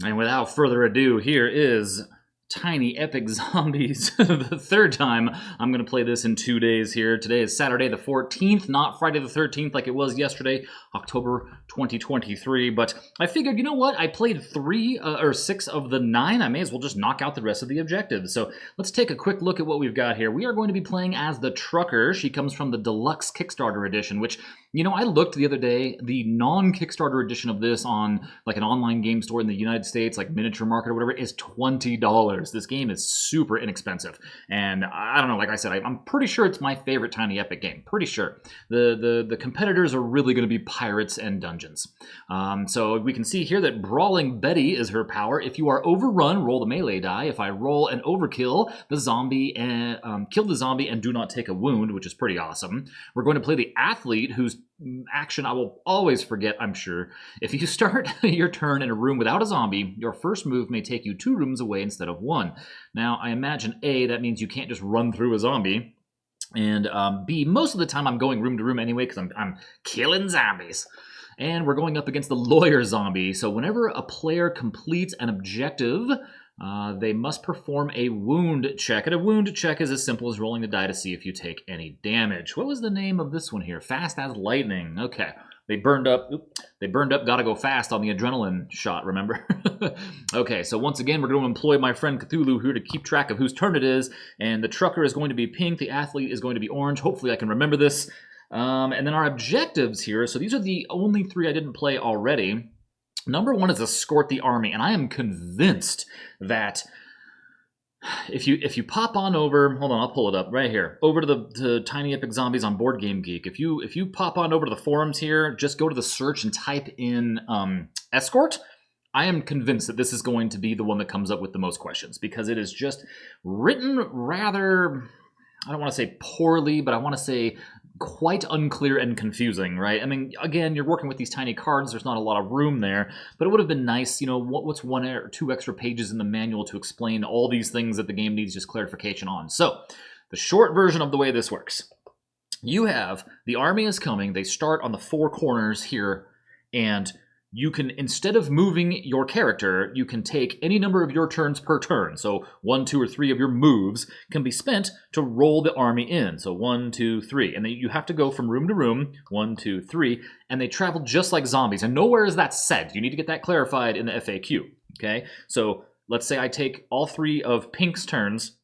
And without further ado, here is Tiny Epic Zombies, the third time I'm going to play this in 2 days here. Today is Saturday the 14th, not Friday the 13th like it was yesterday, October 2023. But I figured, you know what? I played 3 or 6 of the 9. I may as well just knock out the rest of the objectives. So let's take a quick look at what we've got here. We are going to be playing as the Trucker. She comes from the Deluxe Kickstarter edition, which, you know, I looked the other day, the non-Kickstarter edition of this on like an online game store in the United States, like Miniature Market or whatever, is $20. This game is super inexpensive. And I don't know, like I said, I'm pretty sure it's my favorite Tiny Epic game. Pretty sure. The competitors are really going to be pirates and dungeons. So we can see here that Brawling Betty is her power. If you are overrun, roll the melee die. If I roll an overkill, the zombie and kill the zombie and do not take a wound, which is pretty awesome. We're going to play the Athlete, whose action I will always forget, I'm sure. If you start your turn in a room without a zombie, your first move may take you 2 rooms away instead of 1. Now, I imagine A, that means you can't just run through a zombie, and B, most of the time I'm going room to room anyway because I'm killing zombies. And we're going up against the Lawyer Zombie, so whenever a player completes an objective, they must perform a wound check. And a wound check is as simple as rolling the die to see if you take any damage. What was the name of this one here? Fast as Lightning. Okay. They burned up, gotta go fast on the adrenaline shot, remember? Okay, so once again, we're going to employ my friend Cthulhu here to keep track of whose turn it is. And the Trucker is going to be pink, the Athlete is going to be orange. Hopefully I can remember this. And then our objectives here. So these are the only 3 I didn't play already. Number 1 is escort the army, and I am convinced that if you pop on over, hold on, I'll pull it up right here, over to the Tiny Epic Zombies on Board Game Geek. If you pop on over to the forums here, just go to the search and type in escort. I am convinced that this is going to be the one that comes up with the most questions because it is just written rather, I don't want to say poorly, but I want to say quite unclear and confusing, right? I mean, again, you're working with these tiny cards. There's not a lot of room there, but it would have been nice, you know, what's 1 or 2 extra pages in the manual to explain all these things that the game needs just clarification on. So, the short version of the way this works. You have, the army is coming, they start on the 4 corners here, and you can, instead of moving your character, you can take any number of your turns per turn. So 1, 2, or 3 of your moves can be spent to roll the army in. So 1, 2, 3. And then you have to go from room to room, 1, 2, 3, and they travel just like zombies. And nowhere is that said. You need to get that clarified in the FAQ. Okay? So let's say I take all 3 of Pink's turns.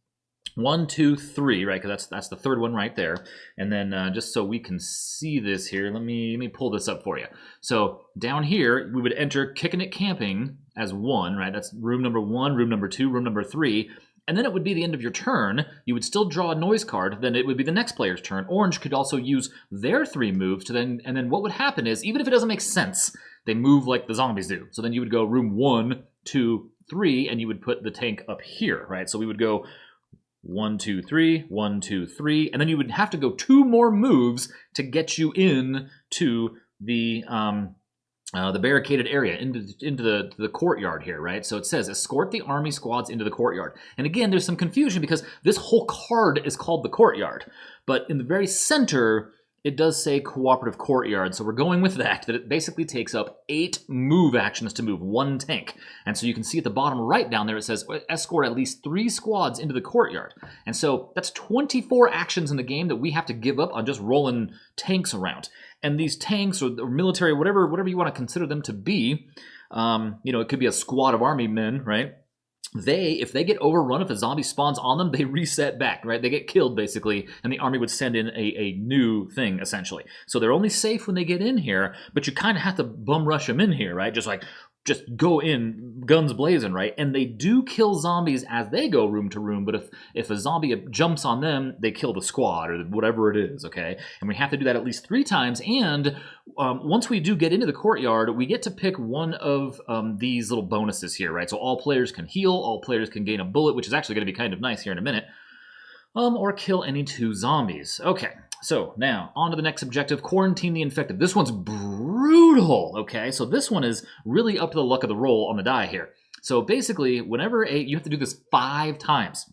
1, 2, 3, right? Because that's the 3rd one right there. And then just so we can see this here, let me pull this up for you. So down here, we would enter Kicking It Camping as 1, right? That's room number 1, room number 2, room number 3. And then it would be the end of your turn. You would still draw a noise card. Then it would be the next player's turn. Orange could also use their 3 moves to then, and then what would happen is, even if it doesn't make sense, they move like the zombies do. So then you would go room 1, 2, 3, and you would put the tank up here, right? So we would go 1, 2, 3, 1, 2, 3, and then you would have to go 2 more moves to get you in to the barricaded area, into the courtyard here, right? So it says, escort the army squads into the courtyard. And again, there's some confusion because this whole card is called the courtyard, but in the very center, it does say cooperative courtyard, so we're going with that it basically takes up 8 move actions to move 1 tank. And so you can see at the bottom right down there, it says escort at least 3 squads into the courtyard. And so that's 24 actions in the game that we have to give up on just rolling tanks around. And these tanks or military, whatever you want to consider them to be, you know, it could be a squad of army men, right? If they get overrun, if a zombie spawns on them, they reset back, right? They get killed, basically, and the army would send in a new thing, essentially. So they're only safe when they get in here, but you kind of have to bum rush them in here, right? Just go in guns blazing, right? And they do kill zombies as they go room to room, but if a zombie jumps on them, they kill the squad or whatever it is, okay? And we have to do that at least 3 times, and once we do get into the courtyard, we get to pick one of these little bonuses here, right? So all players can heal, all players can gain a bullet, which is actually going to be kind of nice here in a minute, or kill any 2 zombies. Okay. So now, on to the next objective, quarantine the infected. This one's brutal, okay? So this one is really up to the luck of the roll on the die here. So basically, whenever you have to do this 5 times.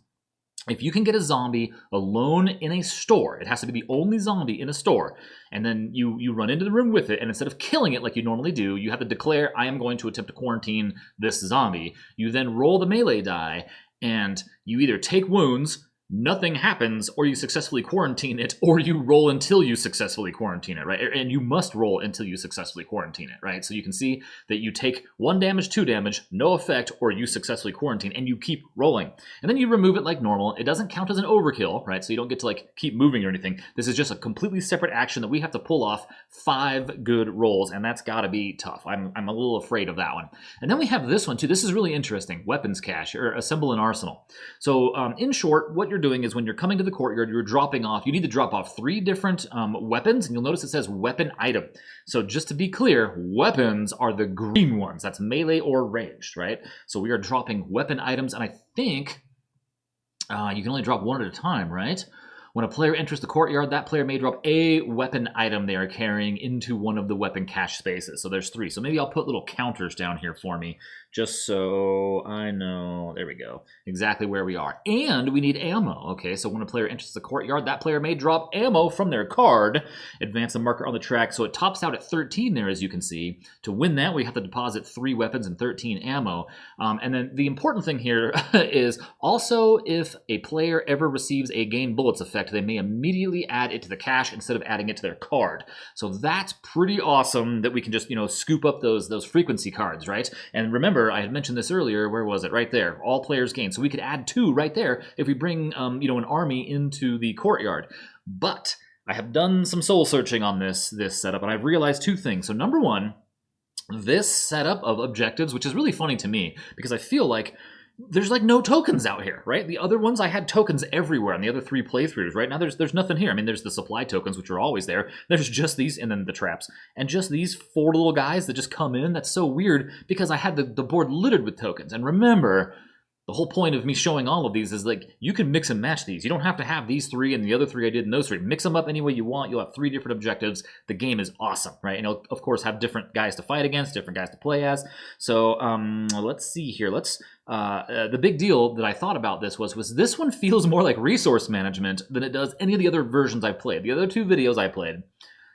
if you can get a zombie alone in a store, it has to be the only zombie in a store, and then you run into the room with it, and instead of killing it like you normally do, you have to declare, I am going to attempt to quarantine this zombie. You then roll the melee die, and you either take wounds, nothing happens, or you successfully quarantine it, or you roll until you successfully quarantine it, right? And you must roll until you successfully quarantine it, right? So you can see that you take 1 damage, 2 damage, no effect, or you successfully quarantine, and you keep rolling. And then you remove it like normal. It doesn't count as an overkill, right? So you don't get to like keep moving or anything. This is just a completely separate action that we have to pull off 5 good rolls, and that's gotta be tough. I'm a little afraid of that one. And then we have this one too. This is really interesting. Weapons cache, or assemble an arsenal. So in short, what you're doing is when you're coming to the courtyard, you're dropping off, you need to drop off 3 different weapons, and you'll notice it says weapon item. So just to be clear, weapons are the green ones. That's melee or ranged, right? So we are dropping weapon items, and I think you can only drop 1 at a time, right? When a player enters the courtyard, that player may drop a weapon item they are carrying into one of the weapon cache spaces. So there's 3. So maybe I'll put little counters down here for me, just so I know, there we go, exactly where we are. And we need ammo, okay? So when a player enters the courtyard, that player may drop ammo from their card, advance the marker on the track, so it tops out at 13 there, as you can see. To win that, we have to deposit 3 weapons and 13 ammo. And then the important thing here is also if a player ever receives a gain bullets effect, they may immediately add it to the cache instead of adding it to their card. So that's pretty awesome that we can just, scoop up those frequency cards, right? And remember, I had mentioned this earlier. Where was it? Right there. All players gain. So we could add 2 right there if we bring, an army into the courtyard. But I have done some soul searching on this setup, and I've realized 2 things. So number 1, this setup of objectives, which is really funny to me because I feel like there's like no tokens out here, right? The other ones I had tokens everywhere on the other 3 playthroughs. Right now there's nothing here. I mean, there's the supply tokens, which are always there. There's just these, and then the traps, and just these 4 little guys that just come in. That's so weird because I had the board littered with tokens. And remember, the whole point of me showing all of these is like you can mix and match these. You don't have to have these 3 and the other 3 I did and those 3. Mix them up any way you want. You'll have 3 different objectives. The game is awesome, right? And you'll, of course, have different guys to fight against, different guys to play as. So let's see here. The big deal that I thought about this was this one feels more like resource management than it does any of the other versions I've played. The other 2 videos I played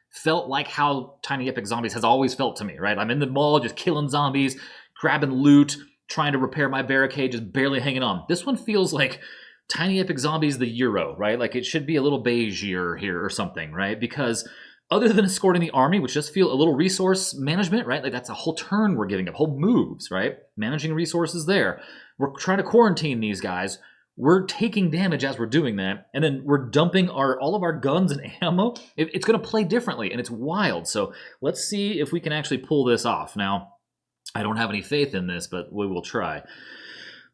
felt like how Tiny Epic Zombies has always felt to me, right? I'm in the mall just killing zombies, grabbing loot, trying to repair my barricade, just barely hanging on. This one feels like Tiny Epic Zombies the Euro, right? Like it should be a little beigeier here or something, right? Because other than escorting the army, which does feel a little resource management, right? Like that's a whole turn we're giving up, whole moves, right? Managing resources there. We're trying to quarantine these guys. We're taking damage as we're doing that, and then we're dumping all of our guns and ammo. It's going to play differently, and it's wild. So let's see if we can actually pull this off. Now, I don't have any faith in this, but we will try.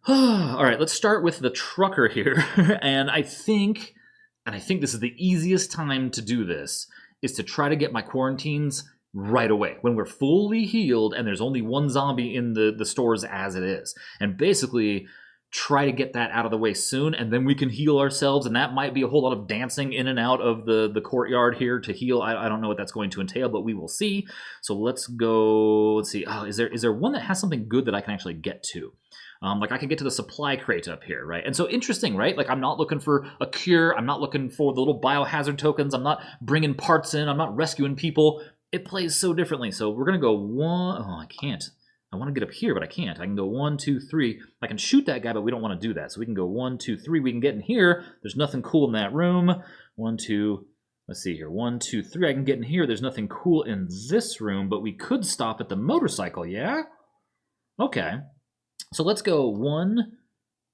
All right, let's start with the trucker here. And I think this is the easiest time to do this, is to try to get my quarantines right away when we're fully healed and there's only 1 zombie in the stores as it is. And basically try to get that out of the way soon, and then we can heal ourselves, and that might be a whole lot of dancing in and out of the courtyard here to heal. I don't know what that's going to entail, but we will see. So let's go, let's see. Oh, is there one that has something good that I can actually get to? Like I can get to the supply crate up here, right? And so interesting, right? Like I'm not looking for a cure. I'm not looking for the little biohazard tokens. I'm not bringing parts in. I'm not rescuing people. It plays so differently. So we're going to go 1. Oh, I can't. I want to get up here, but I can't. I can go 1, 2, 3. I can shoot that guy, but we don't want to do that. So we can go 1, 2, 3. We can get in here. There's nothing cool in that room. 1, 2. Let's see here. 1, 2, 3. I can get in here. There's nothing cool in this room, but we could stop at the motorcycle, yeah? Okay. So let's go 1,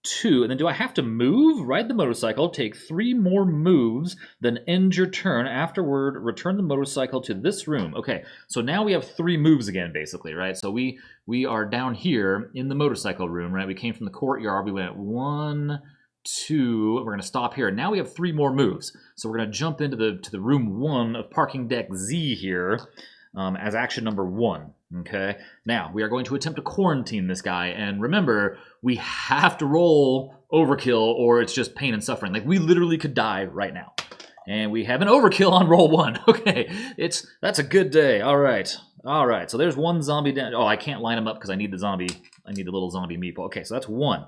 2, and then do I have to move? Ride the motorcycle, take 3 more moves, then end your turn. Afterward, return the motorcycle to this room. Okay, so now we have 3 moves again, basically, right? So we are down here in the motorcycle room, right? We came from the courtyard. We went 1, 2. We're going to stop here. Now we have 3 more moves. So we're going to jump into the room 1 of parking deck Z here as action number 1. Okay, now we are going to attempt to quarantine this guy, and remember, we have to roll overkill or it's just pain and suffering. Like we literally could die right now, and we have an overkill on roll 1. Okay, that's a good day. All right, so there's 1 zombie down. Oh, I can't line him up because I need the zombie. I need the little zombie meeple. Okay, so that's 1.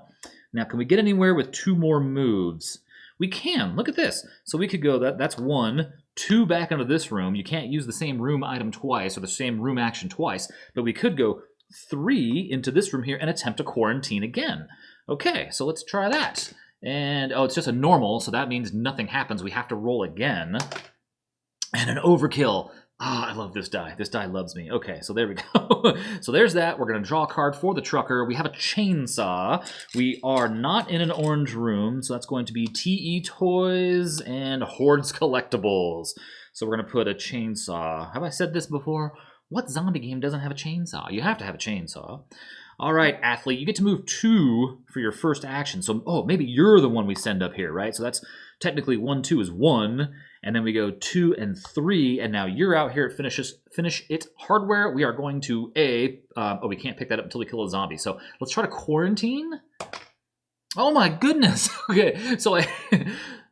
Now, can we get anywhere with 2 more moves? We can. Look at this. So we could go, that's 1, 2 back into this room. You can't use the same room item twice or the same room action twice, but we could go 3 into this room here and attempt to quarantine again. Okay, so let's try that. And, oh, it's just a normal, so that means nothing happens. We have to roll again. And an overkill. Ah, I love this die. This die loves me. Okay, so there we go. So there's that. We're going to draw a card for the trucker. We have a chainsaw. We are not in an orange room, so that's going to be TE Toys and Hordes Collectibles. So we're going to put a chainsaw. Have I said this before? What zombie game doesn't have a chainsaw? You have to have a chainsaw. All right, athlete, you get to move 2 for your first action. So, oh, maybe you're the one we send up here, right? So that's technically 1, 2 is 1. And then we go 2 and 3, and now you're out here at Finish It Hardware. We are going to we can't pick that up until we kill a zombie. So let's try to quarantine. Oh my goodness. Okay, so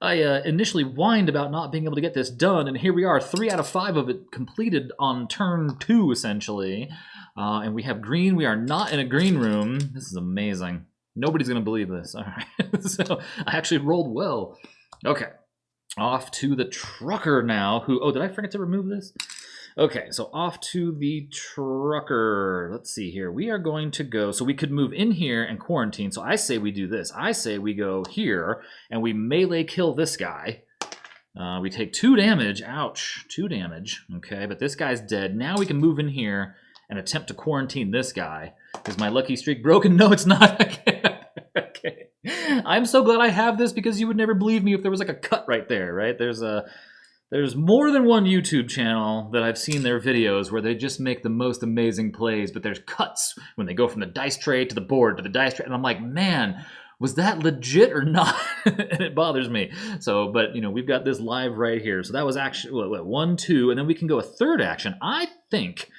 I initially whined about not being able to get this done, and here we are, 3 out of 5 of it completed on turn 2, essentially. And we have green. We are not in a green room. This is amazing. Nobody's going to believe this. All right, so I actually rolled well. Okay. Off to the trucker now, oh, did I forget to remove this? Okay, so off to the trucker. Let's see here. We are going to go, so we could move in here and quarantine. So I say we do this. I say we go here, and we melee kill this guy. We take 2 damage. Ouch, 2 damage. Okay, but this guy's dead. Now we can move in here and attempt to quarantine this guy. Is my lucky streak broken? No, it's not. Okay. I'm so glad I have this because you would never believe me if there was like a cut right there, right? There's more than one YouTube channel that I've seen their videos where they just make the most amazing plays, but there's cuts when they go from the dice tray to the board to the dice tray, and I'm like, man, was that legit or not? And it bothers me. So, but you know, we've got this live right here. So that was actually what, 1, 2, and then we can go a third action. I think.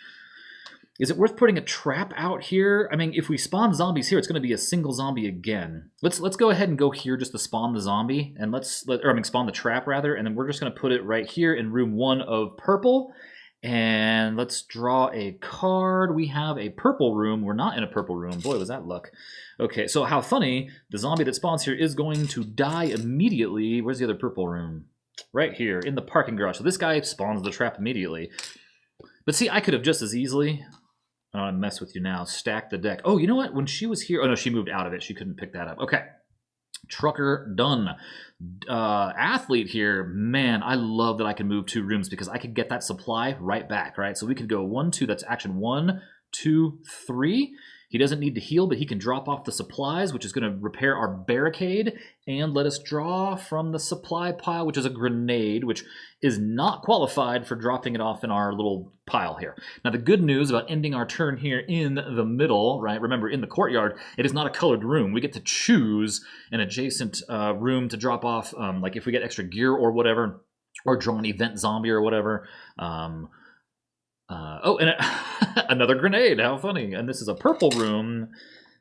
Is it worth putting a trap out here? I mean, if we spawn zombies here, it's going to be a single zombie again. Let's go ahead and go here just to spawn the zombie, and spawn the trap rather, and then we're just going to put it right here in room 1 of purple. And let's draw a card. We have a purple room. We're not in a purple room. Boy, was that luck. Okay, so how funny. The zombie that spawns here is going to die immediately. Where's the other purple room? Right here in the parking garage. So this guy spawns the trap immediately. But see, I could have just as easily... I don't want to mess with you now. Stack the deck. Oh, you know what? When she was here... Oh, no, she moved out of it. She couldn't pick that up. Okay. Trucker done. Athlete here. Man, I love that I can move 2 rooms because I could get that supply right back, right? So we could go 1, 2. That's action 1, 2, 3. He doesn't need to heal, but he can drop off the supplies, which is going to repair our barricade, and let us draw from the supply pile, which is a grenade, which is not qualified for dropping it off in our little pile here. Now, the good news about ending our turn here in the middle, right? Remember, in the courtyard, it is not a colored room. We get to choose an adjacent room to drop off, like if we get extra gear or whatever, or draw an event zombie or whatever. And another grenade. How funny. And this is a purple room.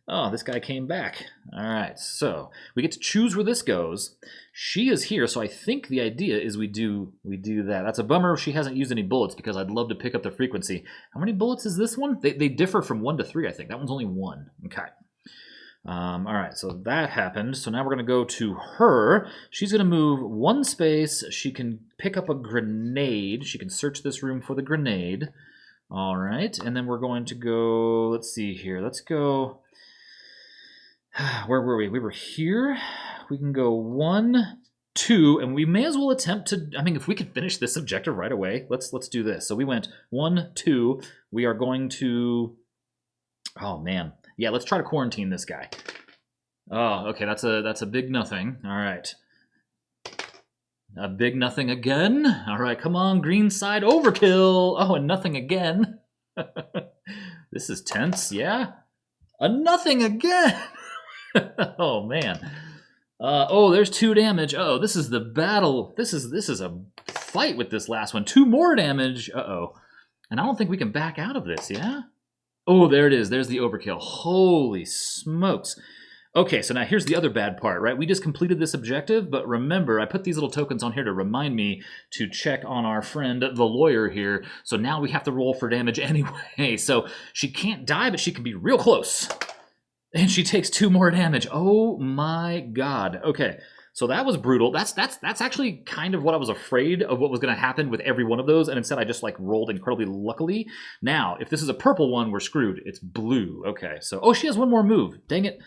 Oh, this guy came back. All right, so we get to choose where this goes. She is here, so I think the idea is we do that. That's a bummer she hasn't used any bullets because I'd love to pick up the frequency. How many bullets is this one? They differ from 1 to 3, I think. That one's only 1. Okay. All right, so that happened. So now we're going to go to her. She's going to move 1 space. She can pick up a grenade. She can search this room for the grenade. All right, and then we're going to go, let's see here. Let's go, where were we? We were here. We can go 1, 2, and we may as well attempt to, I mean, if we could finish this objective right away, let's do this. So we went 1, 2. We are going to, oh man. Yeah, let's try to quarantine this guy. Oh, okay, that's a big nothing. All right. A big nothing again. All right, come on, green side overkill. Oh, and nothing again. This is tense, yeah? A nothing again. Oh, man. Oh, there's 2 damage. Oh, this is the battle. This is a fight with this last one. 2 more damage. Uh-oh. And I don't think we can back out of this, yeah? Oh, there it is. There's the overkill. Holy smokes. Okay, so now here's the other bad part, right? We just completed this objective, but remember, I put these little tokens on here to remind me to check on our friend, the lawyer here. So now we have to roll for damage anyway. So she can't die, but she can be real close. And she takes 2 more damage. Oh my god. Okay. So that was brutal. That's actually kind of what I was afraid of, what was going to happen with every one of those, and instead I just like rolled incredibly luckily. Now, if this is a purple one, we're screwed. It's blue. Okay. So oh, she has one more move. Dang it.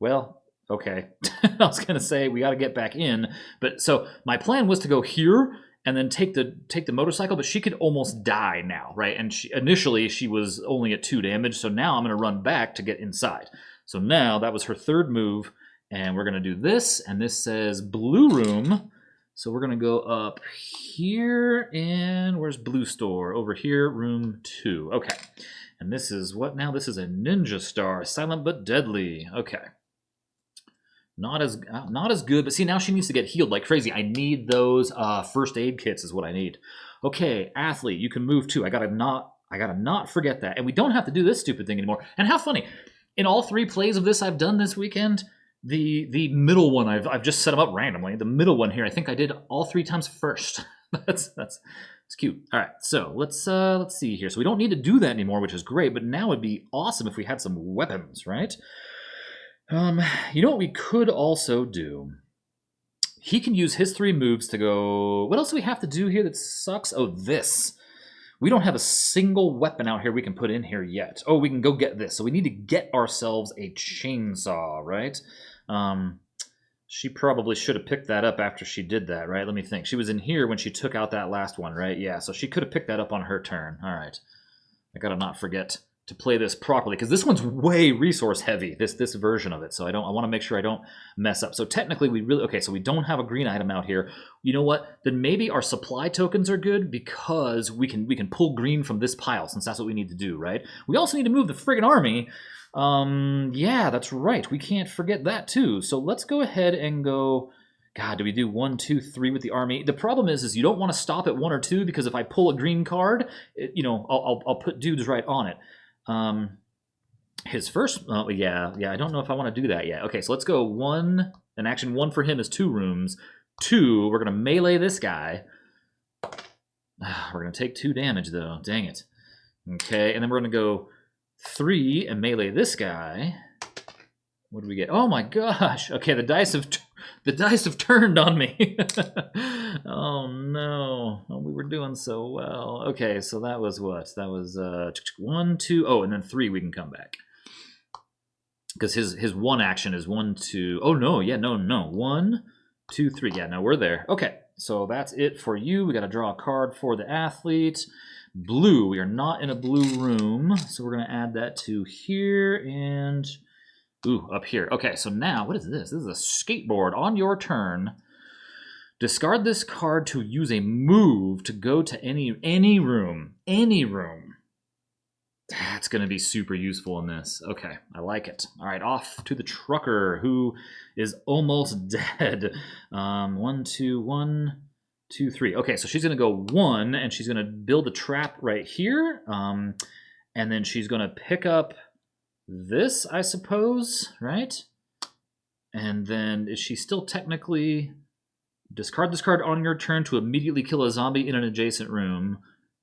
Well, okay. I was going to say we got to get back in, but so my plan was to go here and then take the motorcycle, but she could almost die now, right? And initially she was only at 2 damage, so now I'm going to run back to get inside. So now that was her third move, and we're going to do this, and this says blue room. So we're going to go up here, and where's blue store? Over here, room 2. Okay. And this is what now? This is a ninja star, silent but deadly. Okay. Not as good, but see, now she needs to get healed like crazy. I need those first aid kits is what I need. Okay, athlete, you can move too. I gotta not forget that. And we don't have to do this stupid thing anymore. And how funny, in all 3 plays of this I've done this weekend, the middle one I've just set them up randomly. The middle one here, I think I did all 3 times first. that's it's cute. All right, so let's see here. So we don't need to do that anymore, which is great. But now it'd be awesome if we had some weapons, right? You know what we could also do? He can use his 3 moves to go... What else do we have to do here that sucks? Oh, this. We don't have a single weapon out here we can put in here yet. Oh, we can go get this. So we need to get ourselves a chainsaw, right? She probably should have picked that up after she did that, right? Let me think. She was in here when she took out that last one, right? Yeah, so she could have picked that up on her turn. All right. I gotta not forget to play this properly, because this one's way resource heavy, this version of it. So I want to make sure I don't mess up. So technically we really, okay, so we don't have a green item out here. You know what? Then maybe our supply tokens are good, because we can pull green from this pile, since that's what we need to do, right? We also need to move the friggin' army. Yeah, that's right. We can't forget that too. So let's go ahead and go. God, do we do 1, 2, 3 with the army? The problem is you don't want to stop at 1 or 2, because if I pull a green card, I'll put dudes right on it. His first, yeah, I don't know if I want to do that yet. Okay, so let's go 1, an action 1 for him is 2 rooms. 2, we're going to melee this guy. We're going to take 2 damage though, dang it. Okay, and then we're going to go 3 and melee this guy. What do we get? Oh my gosh, okay, the dice have turned on me. Oh no. Oh, we were doing so well. Okay, so that was what? That was 1, 2, oh, and then 3 we can come back. Because his 1 action is 1, 2. Oh no, yeah, no. 1, 2, 3. Yeah, no, we're there. Okay, so that's it for you. We gotta draw a card for the athlete. Blue, we are not in a blue room, so we're gonna add that to here and ooh, up here. Okay, so now, what is this? This is a skateboard. On your turn, discard this card to use a move to go to any room. Any room. That's going to be super useful in this. Okay, I like it. All right, off to the trucker, who is almost dead. 1, 2, 1, 2, 3. Okay, so she's going to go 1, and she's going to build a trap right here. And then she's going to pick up this, I suppose, right? And then is she still technically... Discard this card on your turn to immediately kill a zombie in an adjacent room.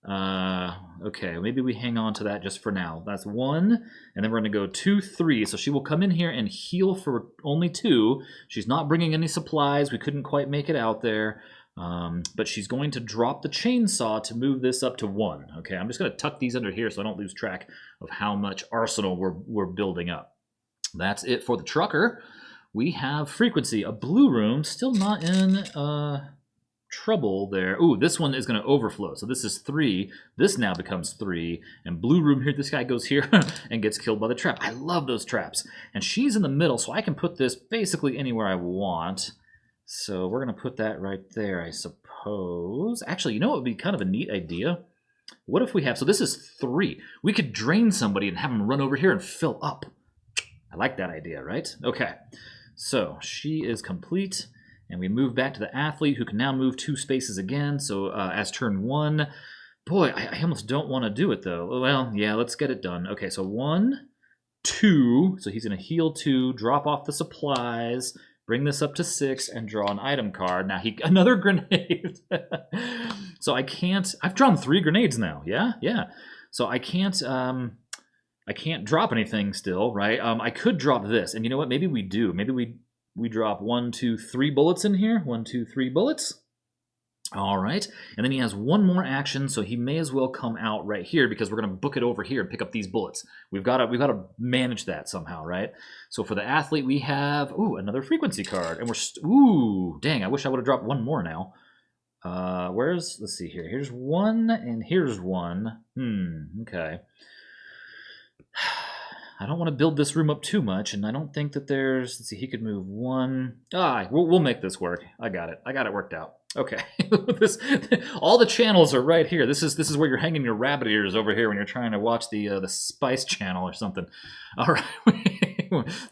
Okay, maybe we hang on to that just for now. That's 1, and then we're going to go 2, 3. So she will come in here and heal for only 2. She's not bringing any supplies. We couldn't quite make it out there. But she's going to drop the chainsaw to move this up to 1. Okay, I'm just going to tuck these under here so I don't lose track of how much arsenal we're building up. That's it for the trucker. We have frequency, a blue room, still not in trouble there. Ooh, this one is going to overflow. So this is 3. This now becomes 3. And blue room here, this guy goes here and gets killed by the trap. I love those traps. And she's in the middle, so I can put this basically anywhere I want. So we're going to put that right there, I suppose. Actually, you know what would be kind of a neat idea? What if we have, so this is 3. We could drain somebody and have them run over here and fill up. I like that idea, right? Okay. So she is complete, and we move back to the athlete, who can now move 2 spaces again. So as turn 1, boy, I almost don't want to do it though. Well, yeah, let's get it done. Okay, so 1, 2. So he's going to heal 2, drop off the supplies, bring this up to 6, and draw an item card. Now another grenade. So I can't. I've drawn 3 grenades now. Yeah. So I can't. I can't drop anything still, right? I could drop this, and you know what? Maybe we do. Maybe we drop 1, 2, 3 bullets in here. 1, 2, 3 bullets. All right, and then he has one more action, so he may as well come out right here because we're going to book it over here and pick up these bullets. We've got to manage that somehow, right? So for the athlete, we have another frequency card, and we're dang! I wish I would have dropped one more now. Let's see here. Here's one, and here's one. Okay. I don't want to build this room up too much, and I don't think that there's... Let's see, he could move one. We'll make this work. I got it worked out. Okay. All the channels are right here. This is where you're hanging your rabbit ears over here when you're trying to watch the Spice Channel or something. All right.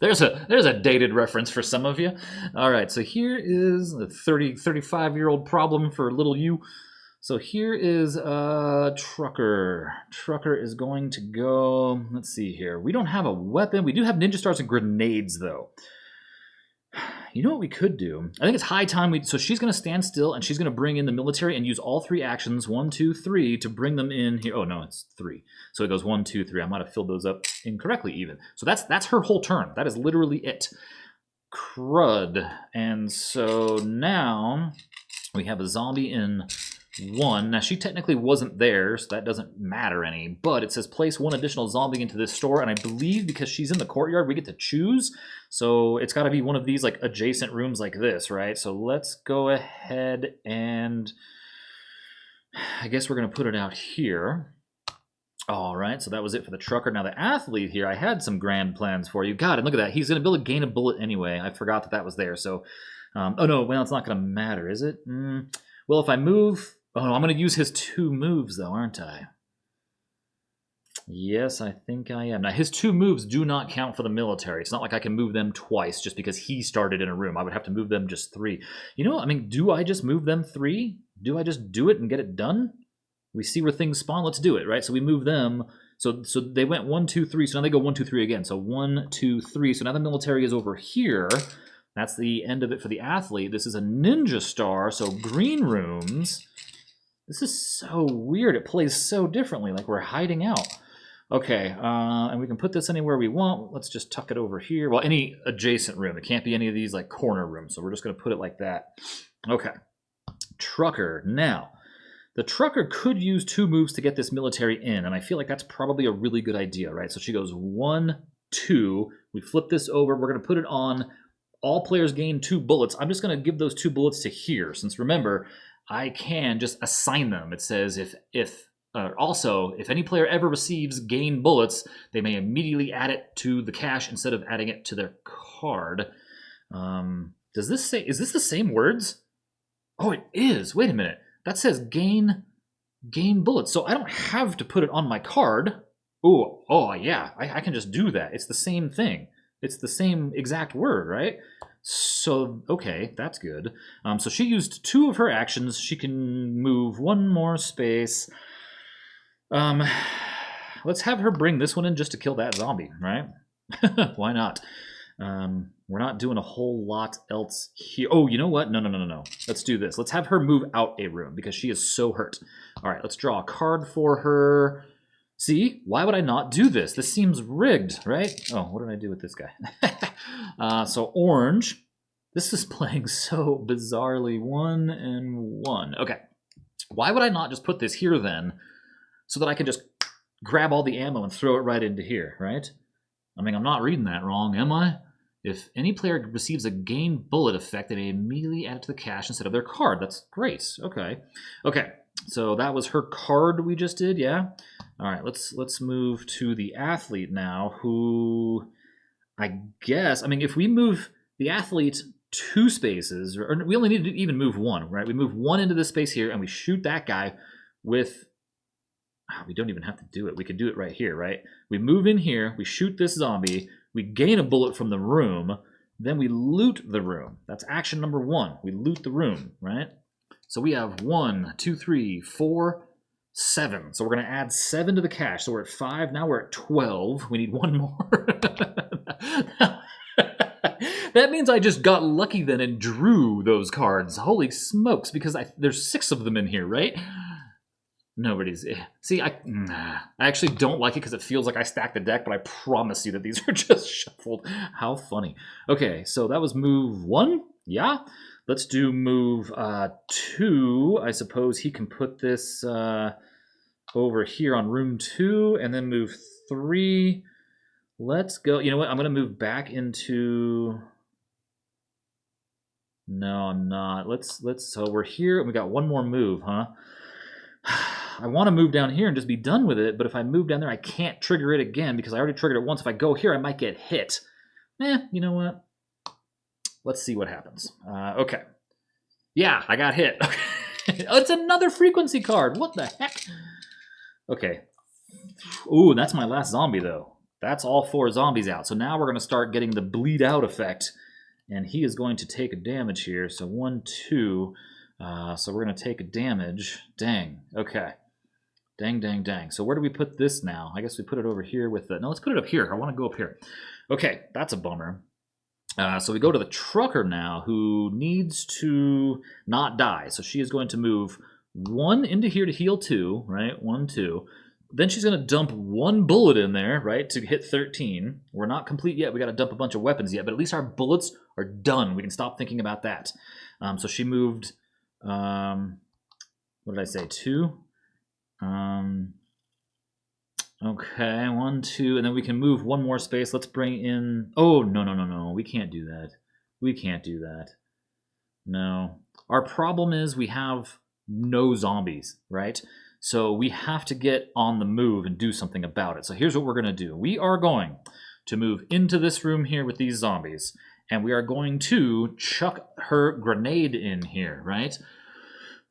there's a dated reference for some of you. All right, so here is a 35-year-old problem for little you. So here is Trucker. Trucker is going to go... Let's see here. We don't have a weapon. We do have ninja stars and grenades, though. You know what we could do? I think it's high time so she's going to stand still, and she's going to bring in the military and use all 3 actions, 1, 2, 3, to bring them in here. Oh, no, it's 3. So it goes 1, 2, 3. I might have filled those up incorrectly even. So that's her whole turn. That is literally it. Crud. And so now we have a zombie in 1. Now, she technically wasn't there, so that doesn't matter any, but it says place 1 additional zombie into this store, and I believe because she's in the courtyard, we get to choose, so it's got to be one of these, like, adjacent rooms like this, right? So let's go ahead and I guess we're going to put it out here. All right, so that was it for the trucker. Now, the athlete here, I had some grand plans for you. God, and look at that. He's going to build a gain a bullet anyway. I forgot that was there, so... oh, no, well, it's not going to matter, is it? Well, if I move... Oh, I'm going to use his 2 moves, though, aren't I? Yes, I think I am. Now, his 2 moves do not count for the military. It's not like I can move them twice just because he started in a room. I would have to move them just 3. You know, I mean, do I just move them 3? Do I just do it and get it done? We see where things spawn. Let's do it, right? So we move them. So they went 1, 2, 3. So now they go 1, 2, 3 again. So 1, 2, 3. So now the military is over here. That's the end of it for the athlete. This is a ninja star, so green rooms... This is so weird. It plays so differently, like we're hiding out. Okay, and we can put this anywhere we want. Let's just tuck it over here. Well, any adjacent room. It can't be any of these like corner rooms, so we're just going to put it like that. Okay, trucker. Now, the trucker could use 2 moves to get this military in, and I feel like that's probably a really good idea, right? So she goes 1, 2. We flip this over. We're going to put it on. All players gain 2 bullets. I'm just going to give those 2 bullets to here, since remember... I can just assign them. It says if any player ever receives gain bullets, they may immediately add it to the cache instead of adding it to their card. Does this say, is this the same words? Oh, it is. Wait a minute. That says gain bullets. So I don't have to put it on my card. Oh yeah, I can just do that. It's the same thing. It's the same exact word, right? So, okay, that's good. So she used 2 of her actions. She can move 1 more space. Let's have her bring this one in just to kill that zombie, right? Why not? We're not doing a whole lot else here. Oh, you know what? No. Let's do this. Let's have her move out a room because she is so hurt. All right, let's draw a card for her. See, why would I not do this? This seems rigged, right? Oh, what did I do with this guy? So orange. This is playing so bizarrely. 1 and 1. Okay. Why would I not just put this here then so that I can just grab all the ammo and throw it right into here, right? I mean, I'm not reading that wrong, am I? If any player receives a gain bullet effect, they may immediately add it to the cache instead of their card. That's great. Okay. Okay. So that was her card we just did, yeah? All right, let's move to the athlete now, who I guess, I mean, if we move the athlete 2 spaces, or we only need to even move 1, right? We move 1 into this space here, and we shoot that guy with, we don't even have to do it. We could do it right here, right? We move in here, we shoot this zombie, we gain a bullet from the room, then we loot the room. That's action number 1. We loot the room, right? So we have 1, 2, 3, 4, 7. So we're going to add 7 to the cache. So we're at 5. Now we're at 12. We need 1 more. That means I just got lucky then and drew those cards. Holy smokes, because there's 6 of them in here, right? Nobody's. See, I actually don't like it because it feels like I stacked the deck, but I promise you that these are just shuffled. How funny. Okay, so that was move 1. Yeah. Let's do move 2. I suppose he can put this over here on room 2, and then move 3. Let's go. You know what? I'm going to move back into... No, I'm not. Let's. So we're here, and we got one more move, huh? I want to move down here and just be done with it, but if I move down there, I can't trigger it again because I already triggered it once. If I go here, I might get hit. You know what? Let's see what happens. Okay. Yeah, I got hit. It's another frequency card. What the heck? Okay. Ooh, that's my last zombie, though. That's all 4 zombies out. So now we're going to start getting the bleed out effect, and he is going to take a damage here. So 1, 2... so we're going to take a damage. Dang. Okay. Dang, dang, dang. So where do we put this now? I guess we put it over here with the... No, let's put it up here. I want to go up here. Okay, that's a bummer. So we go to the trucker now, who needs to not die. So she is going to move 1 into here to heal 2, right? 1, 2. Then she's going to dump 1 bullet in there, right, to hit 13. We're not complete yet. We got to dump a bunch of weapons yet, but at least our bullets are done. We can stop thinking about that. So she moved... what did I say? 2? Okay, 1, 2, and then we can move 1 more space. Let's bring in... Oh, no. We can't do that. We can't do that. No. Our problem is we have no zombies, right? So we have to get on the move and do something about it. So here's what we're going to do. We are going to move into this room here with these zombies, and we are going to chuck her grenade in here, right?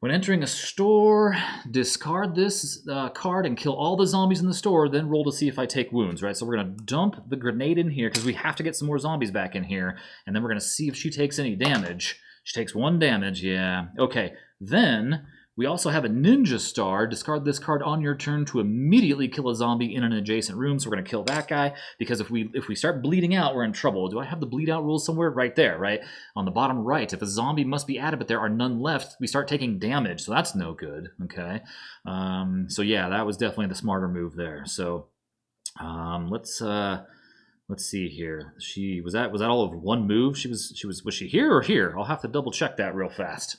When entering a store, discard this card and kill all the zombies in the store, then roll to see if I take wounds, right? So we're going to dump the grenade in here because we have to get some more zombies back in here, and then we're going to see if she takes any damage. She takes 1 damage, yeah. Okay, then... We also have a ninja star. Discard this card on your turn to immediately kill a zombie in an adjacent room. So we're going to kill that guy because if we start bleeding out, we're in trouble. Do I have the bleed out rules somewhere? Right there, right? On the bottom right. If a zombie must be added but there are none left, we start taking damage. So that's no good, okay? So yeah, that was definitely the smarter move there. So let's see here. Was that all of 1 move? Was she here or here? I'll have to double check that real fast.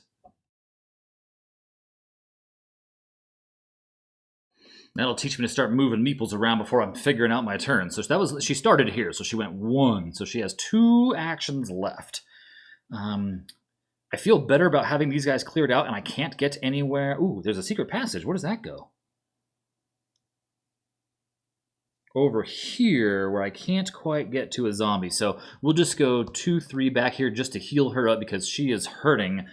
That'll teach me to start moving meeples around before I'm figuring out my turn. So she started here, so she went 1. So she has 2 actions left. I feel better about having these guys cleared out, and I can't get anywhere. Ooh, there's a secret passage. Where does that go? Over here, where I can't quite get to a zombie. So we'll just go 2, 3 back here just to heal her up because she is hurting.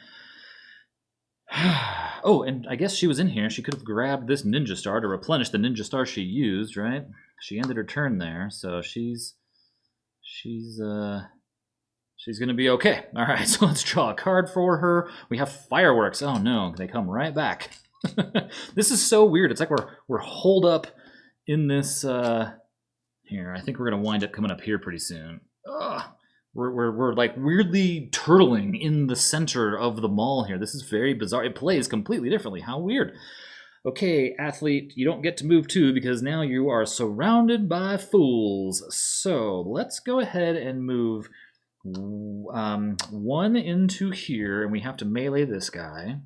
Oh, and I guess she was in here. She could have grabbed this ninja star to replenish the ninja star she used, right? She ended her turn there, so she's gonna be okay. All right, so let's draw a card for her. We have fireworks. Oh no, they come right back. This is so weird. It's like we're holed up in this. Here, I think we're gonna wind up coming up here pretty soon. Ugh. We're like weirdly turtling in the center of the mall here. This is very bizarre. It plays completely differently. How weird. Okay, athlete, you don't get to move 2 because now you are surrounded by fools. So let's go ahead and move 1 into here, and we have to melee this guy.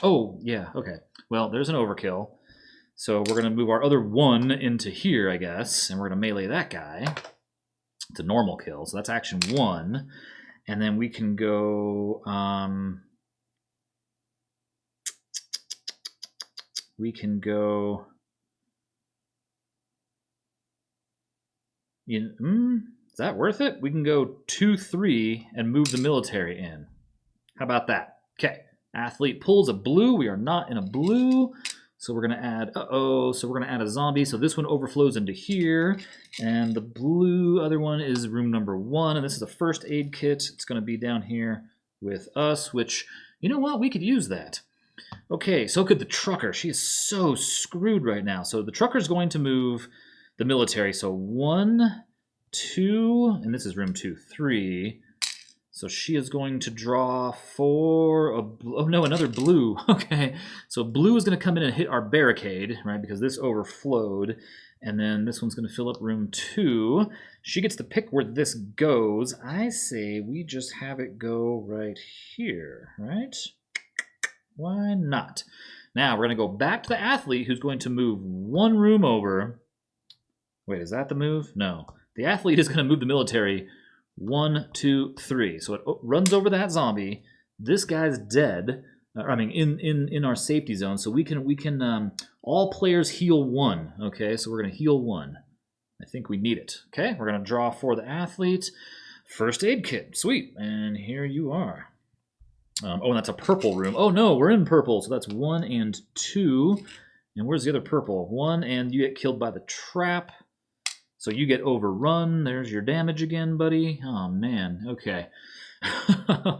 Oh, yeah, okay. Well, there's an overkill. So we're going to move our other 1 into here, I guess, and we're going to melee that guy. It's a normal kill, so that's action 1. And then we can go... Is that worth it? We can go 2, 3 and move the military in. How about that? Okay. Athlete pulls a blue. We are not in a blue. So we're going to add, so we're going to add a zombie. So this one overflows into here. And the blue other one is room number 1. And this is a first aid kit. It's going to be down here with us, which, you know what? We could use that. Okay, so could the trucker. She is so screwed right now. So the trucker is going to move the military. So 1, 2, and this is room 2, 3. So she is going to draw for another blue. Okay, so blue is going to come in and hit our barricade, right? Because this overflowed, and then this one's going to fill up room 2. She gets to pick where this goes. I say we just have it go right here, right? Why not? Now we're going to go back to the athlete who's going to move 1 room over. Wait, is that the move? No. The athlete is going to move the military 1, 2, 3. So it runs over that zombie. This guy's dead. In our safety zone. So we can all players heal 1. Okay, so we're going to heal 1. I think we need it. Okay, we're going to draw for the athlete. First aid kit. Sweet. And here you are. And that's a purple room. Oh no, we're in purple. So that's 1 and 2. And where's the other purple? 1, and you get killed by the trap. So you get overrun. There's your damage again, buddy. Oh, man. Okay.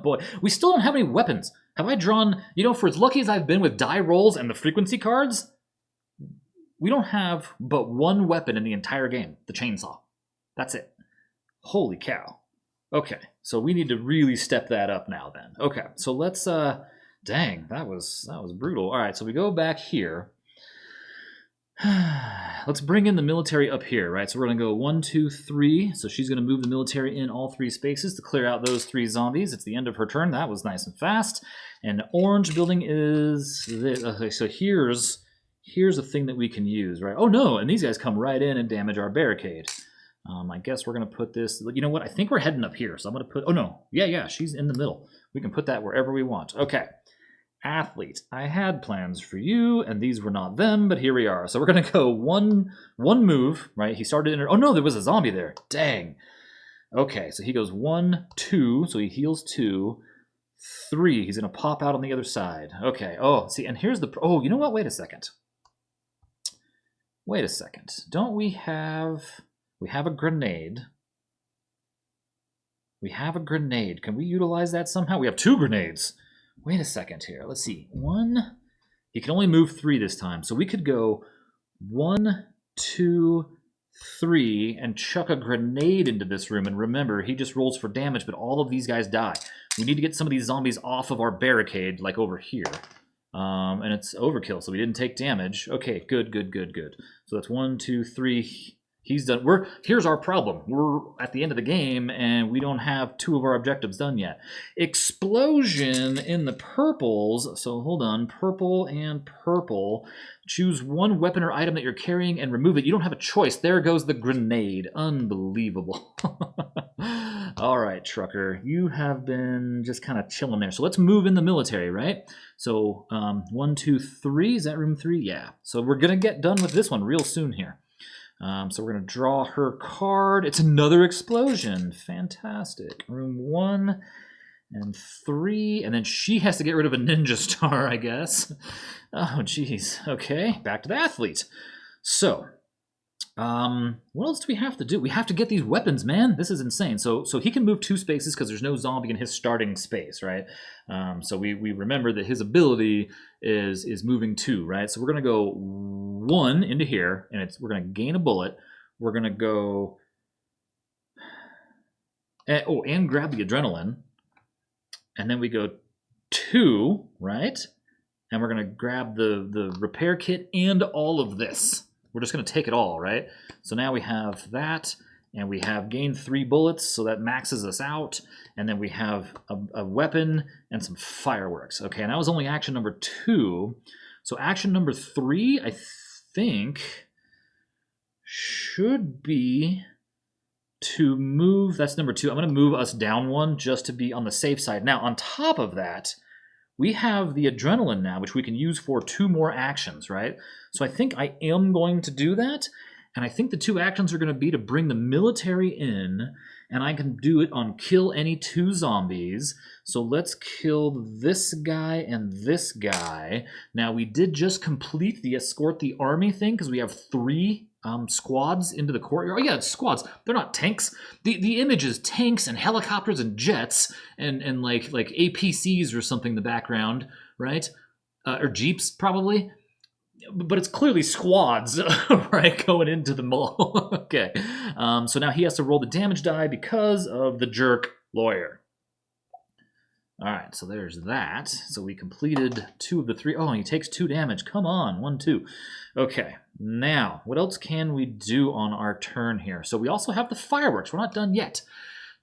Boy, we still don't have any weapons. Have I drawn... for as lucky as I've been with die rolls and the frequency cards, we don't have but 1 weapon in the entire game. The chainsaw. That's it. Holy cow. Okay, so we need to really step that up now then. Okay, so let's... Dang, that was brutal. All right, so we go back here. Let's bring in the military up here, right? So we're going to go 1, 2, 3. So she's going to move the military in all 3 spaces to clear out those 3 zombies. It's the end of her turn. That was nice and fast. And orange building is this. Okay, so here's a thing that we can use, right? Oh, no, and these guys come right in and damage our barricade. I guess we're going to put this... You know what? I think we're heading up here, so I'm going to put... Oh, no. Yeah, she's in the middle. We can put that wherever we want. Okay. Athlete, I had plans for you, and these were not them, but here we are. So we're going to go one move, right? He started in... Oh, no, there was a zombie there. Dang. Okay, so he goes 1, 2, so he heals 2. 3, he's going to pop out on the other side. Okay, oh, see, and here's the... Oh, you know what? Wait a second. Don't we have... We have a grenade. Can we utilize that somehow? We have 2 grenades. Wait a second here. Let's see. 1. He can only move 3 this time. So we could go 1, 2, 3 and chuck a grenade into this room. And remember, he just rolls for damage, but all of these guys die. We need to get some of these zombies off of our barricade, like over here. And it's overkill, so we didn't take damage. Okay, good. So that's 1, 2, 3... He's done. Here's our problem. We're at the end of the game, and we don't have 2 of our objectives done yet. Explosion in the purples. So hold on. Purple and purple. Choose 1 weapon or item that you're carrying and remove it. You don't have a choice. There goes the grenade. Unbelievable. All right, Trucker. You have been just kind of chilling there. So let's move in the military, right? So 1, 2, 3. Is that room 3? Yeah. So we're going to get done with this one real soon here. So we're going to draw her card. It's another explosion. Fantastic. Room 1 and 3. And then she has to get rid of a ninja star, I guess. Oh, geez. Okay, back to the athlete. So, what else do we have to do? We have to get these weapons, man. This is insane. So he can move 2 spaces because there's no zombie in his starting space, right? So we remember that his ability is moving 2, right? So we're going to go 1 into here, and we're going to gain a bullet. We're going to go... and grab the adrenaline. And then we go 2, right? And we're going to grab the repair kit and all of this. We're just going to take it all, right? So now we have that, and we have gained 3 bullets, so that maxes us out. And then we have a weapon and some fireworks. Okay, and that was only action number 2. So action number 3, I think, should be to move. That's number 2. I'm going to move us down 1 just to be on the safe side. Now, on top of that, we have the adrenaline now, which we can use for 2 more actions, right? So I think I am going to do that. And I think the 2 actions are going to be to bring the military in, and I can do it on kill any 2 zombies. So let's kill this guy and this guy. Now, we did just complete the escort the army thing because we have 3 squads into the courtyard. Oh yeah, it's squads. They're not tanks. The image is tanks and helicopters and jets and like APCs or something in the background, right? Or jeeps probably. But it's clearly squads, right, going into the mall. Okay. So now he has to roll the damage die because of the jerk lawyer. All right, so there's that. So we completed 2 of the 3. Oh, and he takes 2 damage. Come on, 1, 2. Okay, now, what else can we do on our turn here? So we also have the fireworks. We're not done yet.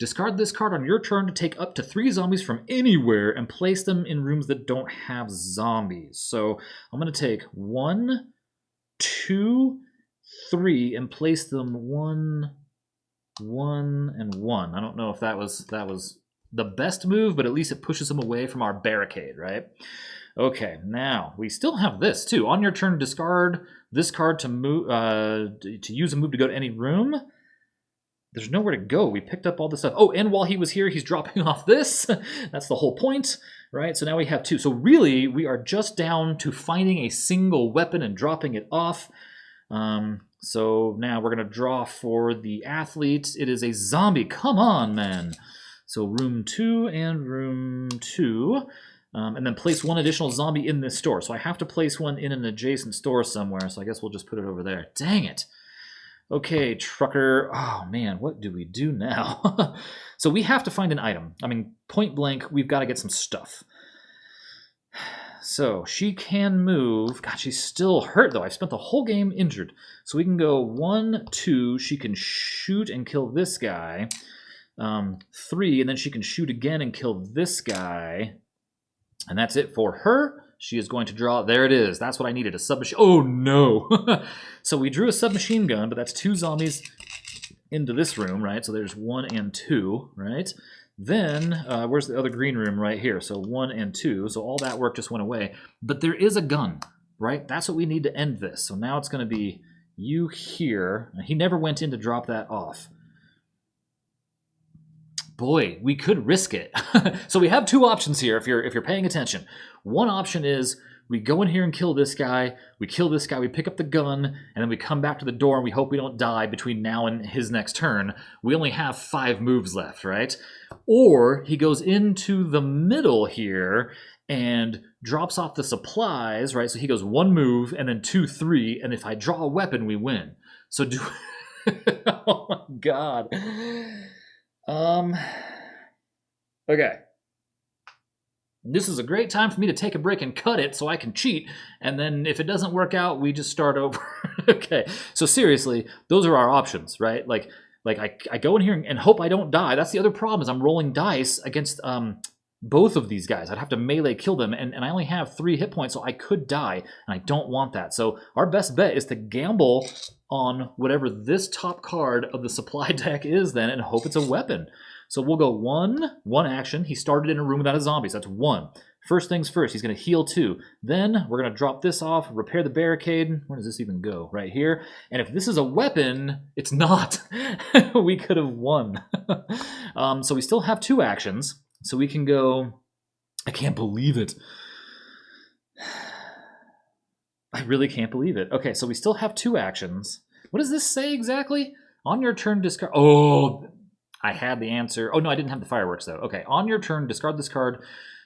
Discard this card on your turn to take up to 3 zombies from anywhere and place them in rooms that don't have zombies. So I'm going to take 1, 2, 3 and place them 1, 1, and 1. I don't know if that was the best move, but at least it pushes them away from our barricade, right? Okay, now we still have this too. On your turn, discard this card to move to use a move to go to any room. There's nowhere to go. We picked up all this stuff. Oh, and while he was here, he's dropping off this. That's the whole point, right? So now we have 2. So really, we are just down to finding a single weapon and dropping it off. So now we're going to draw for the athlete. It is a zombie. Come on, man. So room 2 and room 2. And then place 1 additional zombie in this store. So I have to place one in an adjacent store somewhere. So I guess we'll just put it over there. Dang it. Okay, trucker. Oh, man, what do we do now? So we have to find an item. I mean, point blank, we've got to get some stuff. So she can move. God, she's still hurt, though. I've spent the whole game injured. So we can go 1, 2. She can shoot and kill this guy. 3, and then she can shoot again and kill this guy. And that's it for her. She is going to draw. There it is. That's what I needed, a submachine. Oh, no. So we drew a submachine gun, but that's 2 zombies into this room, right? So there's 1 and 2, right? Then, where's the other green room? Right here. So 1 and 2. So all that work just went away. But there is a gun, right? That's what we need to end this. So now it's going to be you here. He never went in to drop that off. Boy, we could risk it. So we have 2 options here if you're paying attention. One option is we go in here and kill this guy, we kill this guy, we pick up the gun, and then we come back to the door and we hope we don't die between now and his next turn. We only have 5 moves left, right? Or he goes into the middle here and drops off the supplies, right? So he goes 1 move and then 2, 3, and if I draw a weapon, we win. So do... Oh my god. Okay. This is a great time for me to take a break and cut it so I can cheat, and then if it doesn't work out, we just start over. Okay, so seriously, those are our options, right? Like I go in here and hope I don't die. That's the other problem is I'm rolling dice against both of these guys. I'd have to melee kill them, and I only have 3 hit points, so I could die, and I don't want that. So our best bet is to gamble on whatever this top card of the supply deck is then and hope it's a weapon. So we'll go 1 action. He started in a room without a zombie, so that's 1. First things first, he's going to heal 2. Then we're going to drop this off, repair the barricade. Where does this even go? Right here. And if this is a weapon, it's not. We could have won. So we still have 2 actions. So we can go... I can't believe it. I really can't believe it. Okay, so we still have 2 actions. What does this say exactly? On your turn, discard... Oh, I had the answer. Oh, no, I didn't have the fireworks, though. Okay, on your turn, discard this card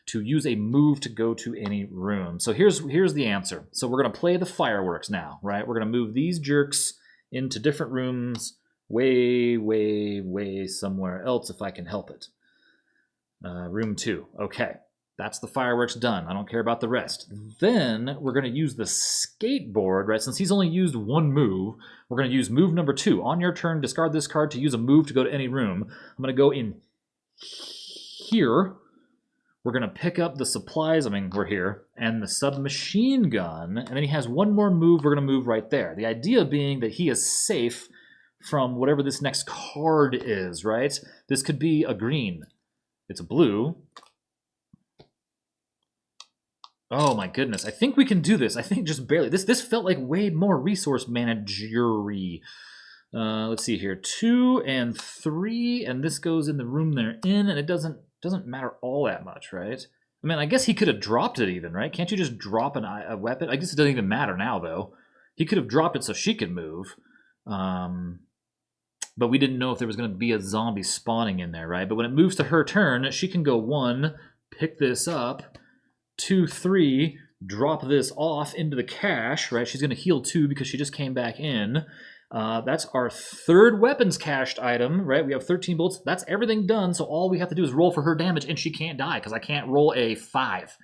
to use a move to go to any room. So here's the answer. So we're going to play the fireworks now, right? We're going to move these jerks into different rooms way, way, way somewhere else if I can help it. Room 2. Okay. That's the fireworks done. I don't care about the rest. Then we're going to use the skateboard, right? Since he's only used 1 move, we're going to use move number 2. On your turn, discard this card to use a move to go to any room. I'm going to go in here. We're going to pick up the supplies. I mean, we're here. And the submachine gun. And then he has 1 more move. We're going to move right there. The idea being that he is safe from whatever this next card is, right? This could be a green. It's a blue. Oh my goodness. I think we can do this. I think just barely. This felt like way more resource managery. Let's see here. 2 and 3, and this goes in the room they're in, and it doesn't matter all that much, right? I mean, I guess he could have dropped it even, right? Can't you just drop a weapon? I guess it doesn't even matter now, though. He could have dropped it so she could move. But we didn't know if there was going to be a zombie spawning in there, right? But when it moves to her turn, she can go 1, pick this up, 2, 3, drop this off into the cache, right? She's going to heal 2 because she just came back in. That's our third weapons cached item, right? We have 13 bullets. That's everything done, so all we have to do is roll for her damage, and she can't die, because I can't roll a 5.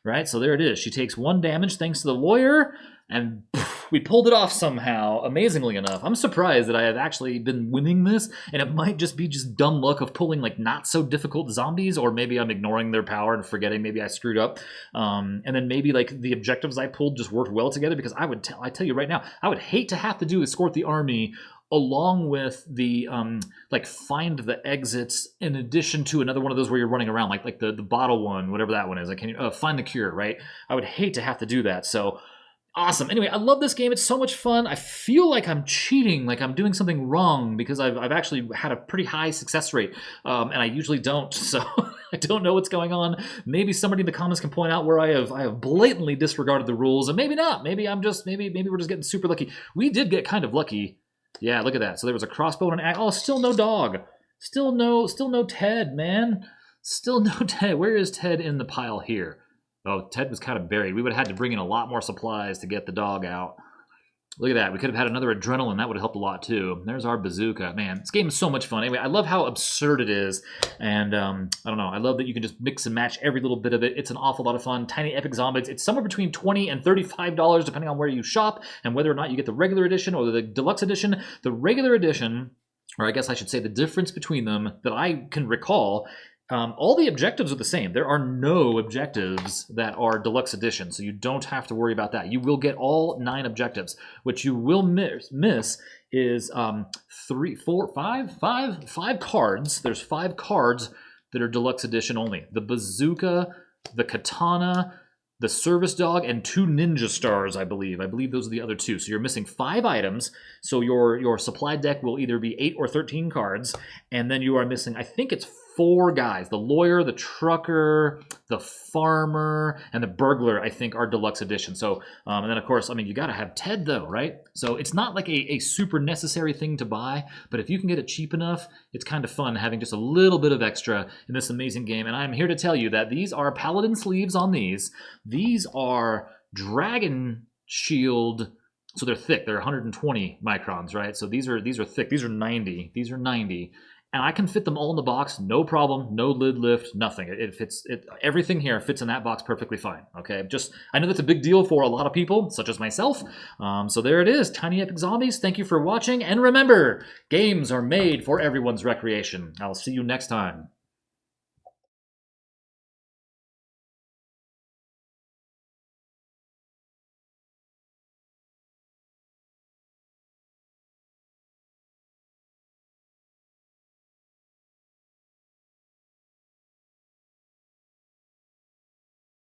Right, so there it is. She takes 1 damage thanks to the lawyer, and poof, we pulled it off somehow, amazingly enough. I'm surprised that I have actually been winning this, and it might just be just dumb luck of pulling like not so difficult zombies, or maybe I'm ignoring their power and forgetting maybe I screwed up. And then maybe like the objectives I pulled just worked well together, because I tell you right now, I would hate to have to do escort the army along with the like find the exits in addition to another one of those where you're running around, like the bottle one, whatever that one is. I can find the cure, right? I would hate to have to do that. So awesome. Anyway, I love this game. It's so much fun. I feel like I'm cheating, like I'm doing something wrong, because I've actually had a pretty high success rate, and I usually don't. So I don't know what's going on. Maybe somebody in the comments can point out where I have blatantly disregarded the rules, and maybe not. Maybe I'm just maybe we're just getting super lucky. We did get kind of lucky. Yeah, look at that. So there was a crossbow and an axe. Oh, still no dog. Still no Ted, man. Still no Ted. Where is Ted in the pile here? Oh, Ted was kind of buried. We would have had to bring in a lot more supplies to get the dog out. Look at that. We could have had another adrenaline. That would have helped a lot, too. There's our bazooka. Man, this game is so much fun. Anyway, I love how absurd it is. And, I don't know. I love that you can just mix and match every little bit of it. It's an awful lot of fun. Tiny Epic Zombies. It's somewhere between $20 and $35, depending on where you shop and whether or not you get the regular edition or the deluxe edition. The regular edition, or I guess I should say the difference between them that I can recall, all the objectives are the same. There are no objectives that are deluxe edition, so you don't have to worry about that. You will get all 9 objectives. What you will miss is 3, 4, 5 cards. There's 5 cards that are deluxe edition only. The bazooka, the katana, the service dog, and 2 ninja stars, I believe. I believe those are the other 2. So you're missing 5 items. So your supply deck will either be 8 or 13 cards, and then you are missing, I think it's 4 guys. The lawyer, the trucker, the farmer, and the burglar, I think, are deluxe edition. So, and then of course, I mean, you got to have Ted though, right? So it's not like a super necessary thing to buy, but if you can get it cheap enough, it's kind of fun having just a little bit of extra in this amazing game. And I'm here to tell you that these are paladin sleeves on these. These are dragon shield. So they're thick. They're 120 microns, right? So these are thick. These are 90. These are 90. And I can fit them all in the box, no problem, no lid lift, nothing. It fits. Everything here fits in that box perfectly fine. Okay, I know that's a big deal for a lot of people, such as myself. So there it is, Tiny Epic Zombies. Thank you for watching, and remember, games are made for everyone's recreation. I'll see you next time.